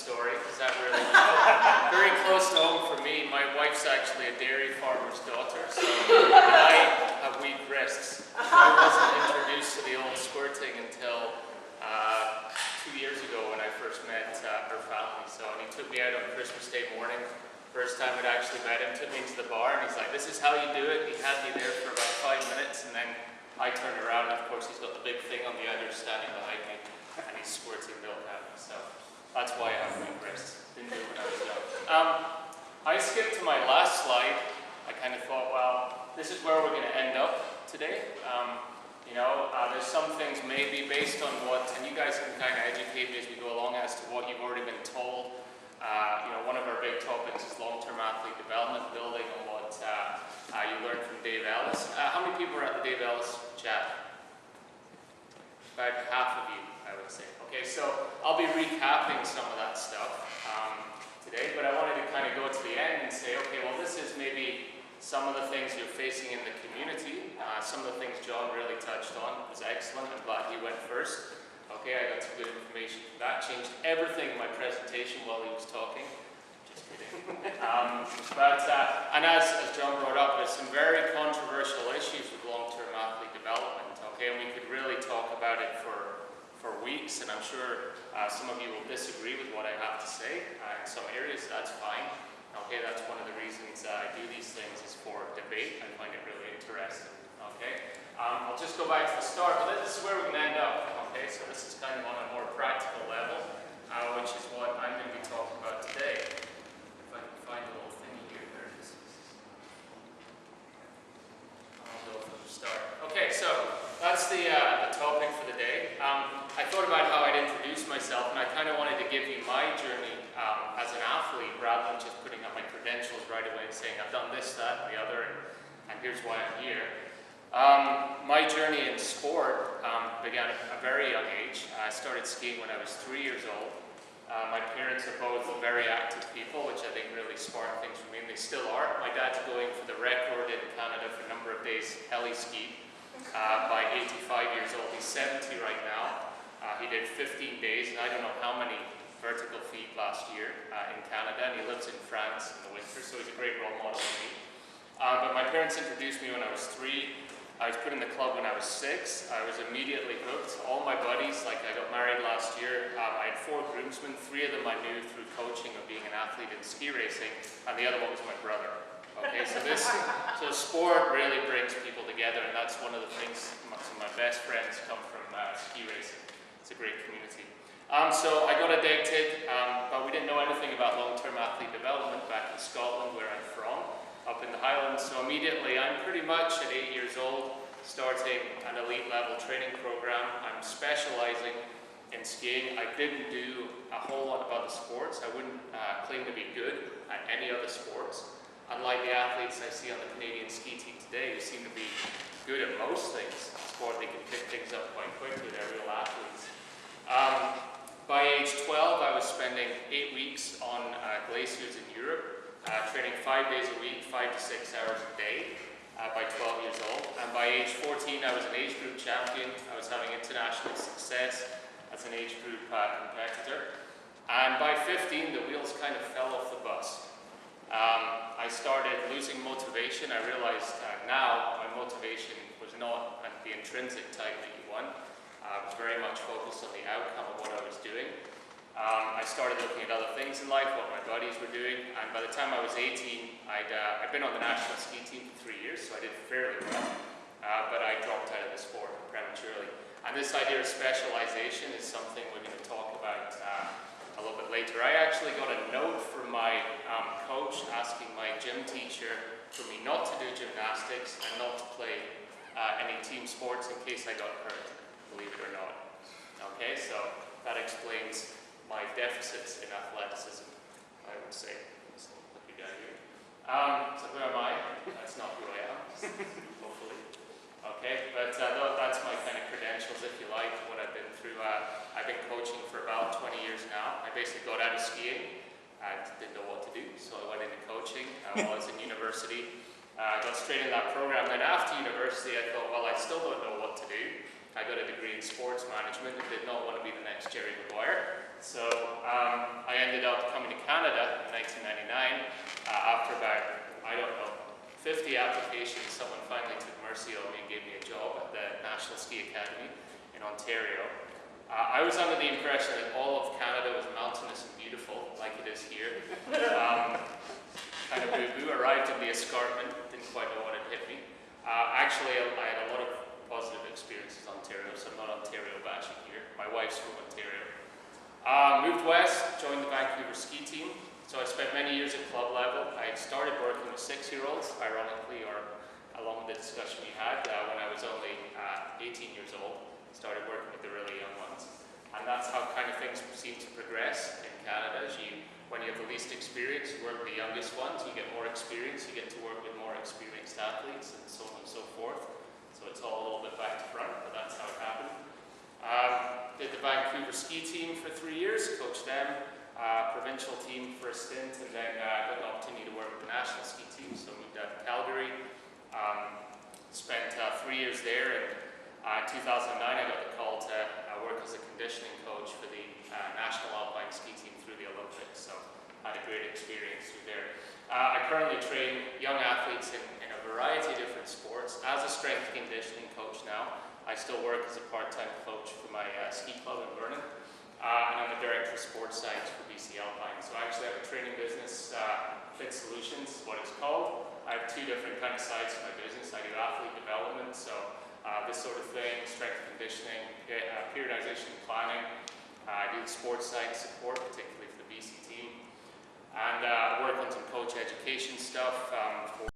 story, because that really was very close to home for me. My wife's actually a dairy farmer's daughter, so I have weak wrists. I wasn't introduced to the old squirting until 2 years ago when I first met her family. So, and he took me out on Christmas Day morning. First time I'd actually met him, took me into the bar, and he's like, "This is how you do it." He had me there for about 5 minutes, and then I turned around, and of course he's got the big thing on the udder standing behind me, and he's squirting milk at me. So that's why I have weak wrists. Didn't do it when I was young. I skipped to my last slide. I kind of thought, well, this is where we're going to end up today. There's some things maybe based on what, and you guys can kind of educate me as we go along as to what you've already been told. One of our big topics is long-term athlete development, building on what you learned from Dave Ellis. How many people are at the Dave Ellis chat? About half of you, I would say. Okay, so I'll be recapping some of that stuff today, but I wanted to kind of go to the end and say, okay, well, this is maybe some of the things you're facing in the community. Some of the things John really touched on was excellent. I'm glad he went first. Okay, I got some good information from that. Changed everything in my presentation while he was talking. Just kidding. And as John brought up, there's some very controversial issues with long-term athlete development. Okay, and we could really talk about it for weeks, and I'm sure some of you will disagree with what I have to say. In some areas, that's fine. Okay, that's one of the reasons I do these things is for debate. I find it really interesting. Okay, I'll just go back to the start, but this is where we're going to end up. Okay, so this is kind of on a more practical level, which is what I'm going to be talking about today. If I can find a little thing here, there it is. I'll go from the start. Okay, so that's the topic for the day. I thought about how I'd introduce myself, and I kind of wanted to give you my journey as an athlete, rather than just putting up my credentials right away and saying I've done this, that, and the other, and here's why I'm here. My journey in sport began at a very young age. I started skiing when I was 3 years old. My parents are both very active people, which I think really sparked things for me, and they still are. My dad's going for the record in Canada for a number of days heli skied by 85 years old. He's 70 right now. He did 15 days, and I don't know how many vertical feet last year in Canada, and he lives in France in the winter, so he's a great role model for me. But my parents introduced me when I was 3. I was put in the club when I was 6. I was immediately hooked. All my buddies, like I got married last year, I had 4 groomsmen. 3 of them I knew through coaching of being an athlete in ski racing, and the other one was my brother. Okay, so sport really brings people together, and that's one of the things. Some of my best friends come from ski racing. It's a great community. So I got addicted, but we didn't know anything about long-term athlete development back in Scotland, where I'm from, up in the Highlands. So immediately, I'm pretty much at 8 years old, starting an elite level training program. I'm specializing in skiing. I didn't do a whole lot of other sports. I wouldn't claim to be good at any other sports. Unlike the athletes I see on the Canadian ski team today, who seem to be good at most things, sport, they can pick things up quite quickly. They're real athletes. By age 12, I was spending 8 weeks on glaciers in Europe, training 5 days a week, 5 to 6 hours a day, by 12 years old. And by age 14, I was an age group champion. I was having international success as an age group competitor. And by 15, the wheels kind of fell off the bus. I started losing motivation. I realized now my motivation was not the intrinsic type that you want. I was very much focused on the outcome of what I was doing. I started looking at other things in life, what my buddies were doing, and by the time I was 18, I'd been on the national ski team for 3 years, so I did fairly well, but I dropped out of the sport prematurely. And this idea of specialization is something we're going to talk about a little bit later. I actually got a note from my coach asking my gym teacher for me not to do gymnastics and not to play any team sports in case I got hurt, believe it or not. Okay, so that explains my deficits in athleticism, I would say. So, look at here. So who am I? That's not who I am, hopefully. Okay, but that's my kind of credentials, if you like, what I've been through. I've been coaching for about 20 years now. I basically got out of skiing and didn't know what to do, so I went into coaching while I was in university. I got straight in that program. Then after university, I thought, well, I still don't know what to do. I got a degree in sports management and did not want to be the next Jerry Maguire. So I ended 50 applications, someone finally took mercy on me and gave me a job at the National Ski Academy in Ontario. I was under the impression that all of Canada was mountainous and beautiful, like it is here. Kind of boo-boo. Arrived in the escarpment, didn't quite know what had hit me. Actually, I had a lot of positive experiences in Ontario, so I'm not Ontario bashing here. My wife's from Ontario. Moved west, joined the Vancouver ski team. So I spent many years at club level. I had started working with 6-year-olds, ironically, or along with the discussion we had, when I was only 18 years old. Started working with the really young ones. And that's how kind of things seem to progress in Canada. When you have the least experience, you work with the youngest ones, you get more experience, you get to work with more experienced athletes, and so on and so forth. So it's all a little bit back to front, but that's how it happened. Did the Vancouver ski team for 3 years, coached them, provincial team for a stint, and then got an opportunity to work with the national ski team, so moved out to Calgary. Spent 3 years there, and in 2009 I got the call to work as a conditioning coach for the National Alpine Ski Team through the Olympics, so I had a great experience through there. I currently train young athletes in a variety of different sports. As a strength conditioning coach now, I still work as a part-time coach for my ski club in Vernon, and I'm a director of sports science for BC Alpine. So I actually have a training business, Fit Solutions is what it's called. I have 2 different kind of sides to my business. I do athlete development, so this sort of thing, strength conditioning, periodization planning. I do the sports side support, particularly for the BC team. And I work on some coach education stuff for